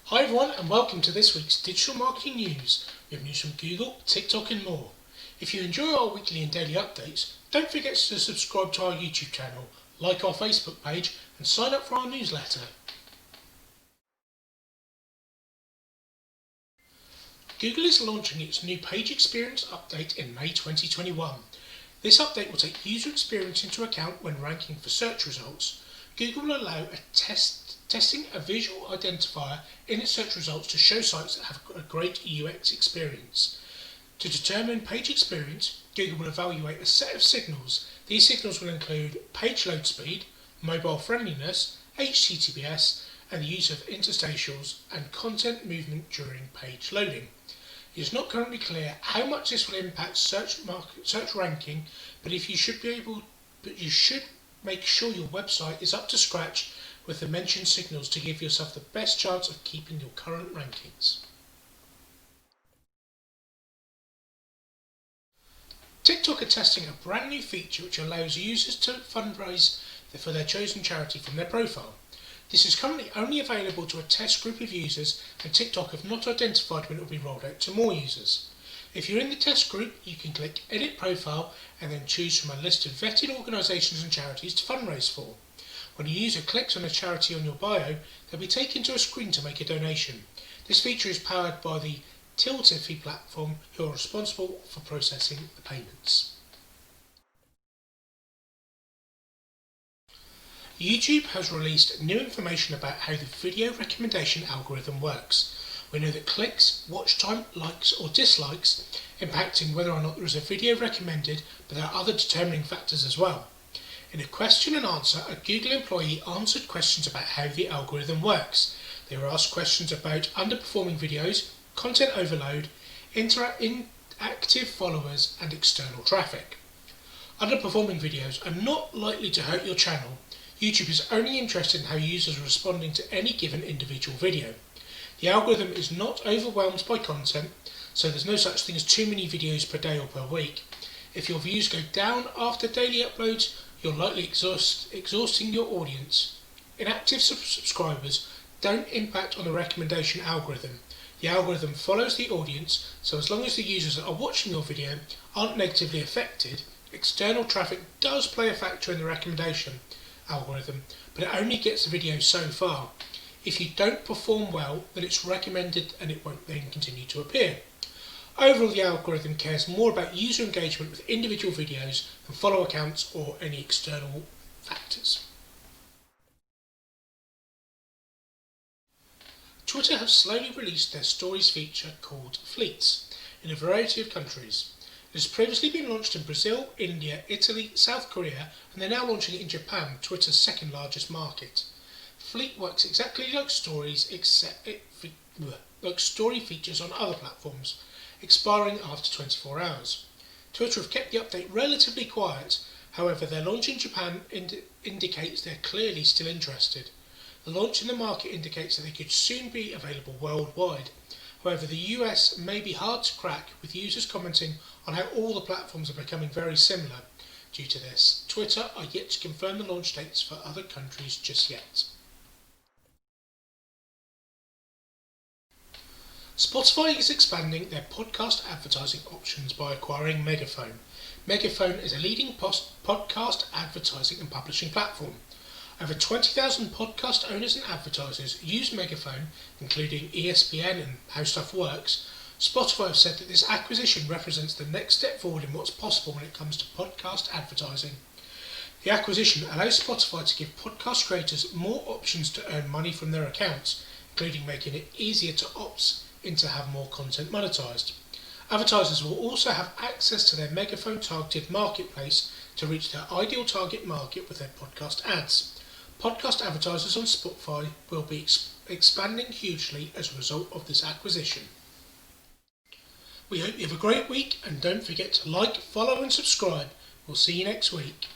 Hi everyone and welcome to this week's Digital Marketing News. We have news from Google, TikTok and more. If you enjoy our weekly and daily updates, don't forget to subscribe to our YouTube channel, like our Facebook page and sign up for our newsletter. Google is launching its new page experience update in May 2021. This update will take user experience into account when ranking for search results. Google will allow testing a visual identifier in its search results to show sites that have a great UX experience. To determine page experience, Google will evaluate a set of signals. These signals will include page load speed, mobile friendliness, HTTPS, and the use of interstitials and content movement during page loading. It is not currently clear how much this will impact search ranking, but you should make sure your website is up to scratch with the mentioned signals to give yourself the best chance of keeping your current rankings. TikTok are testing a brand new feature which allows users to fundraise for their chosen charity from their profile. This is currently only available to a test group of users, and TikTok have not identified when it will be rolled out to more users. If you're in the test group, you can click Edit Profile and then choose from a list of vetted organisations and charities to fundraise for. When a user clicks on a charity on your bio, they'll be taken to a screen to make a donation. This feature is powered by the Tiltify platform, who are responsible for processing the payments. YouTube has released new information about how the video recommendation algorithm works. We know that clicks, watch time, likes or dislikes impacting whether or not there is a video recommended, but there are other determining factors as well. In a question and answer, a Google employee answered questions about how the algorithm works. They were asked questions about underperforming videos, content overload, inactive followers and external traffic. Underperforming videos are not likely to hurt your channel. YouTube is only interested in how users are responding to any given individual video. The algorithm is not overwhelmed by content, so there's no such thing as too many videos per day or per week. If your views go down after daily uploads, you're likely exhausting your audience. Inactive subscribers don't impact on the recommendation algorithm. The algorithm follows the audience, so as long as the users that are watching your video aren't negatively affected, external traffic does play a factor in the recommendation algorithm, but it only gets the video so far. If you don't perform well, then it's recommended and it won't then continue to appear. Overall, the algorithm cares more about user engagement with individual videos than follow accounts or any external factors. Twitter have slowly released their stories feature called Fleets in a variety of countries. It has previously been launched in Brazil, India, Italy, South Korea, and they're now launching it in Japan, Twitter's second largest market. Fleet works exactly like stories, like story features on other platforms, expiring after 24 hours. Twitter have kept the update relatively quiet, however their launch in Japan indicates they're clearly still interested. The launch in the market indicates that they could soon be available worldwide. However, the US may be hard to crack, with users commenting on how all the platforms are becoming very similar. Due to this, Twitter are yet to confirm the launch dates for other countries just yet. Spotify is expanding their podcast advertising options by acquiring Megaphone. Megaphone is a leading podcast advertising and publishing platform. Over 20,000 podcast owners and advertisers use Megaphone, including ESPN and How Stuff Works. Spotify have said that this acquisition represents the next step forward in what's possible when it comes to podcast advertising. The acquisition allows Spotify to give podcast creators more options to earn money from their accounts, including making it easier to opt in to have more content monetized. Advertisers will also have access to their Megaphone targeted marketplace to reach their ideal target market with their podcast ads. Podcast advertisers on Spotify will be expanding hugely as a result of this acquisition. We hope you have a great week, and don't forget to like, follow and subscribe. We'll see you next week.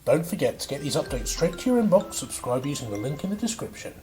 Don't forget to get these updates straight to your inbox. Subscribe using the link in the description.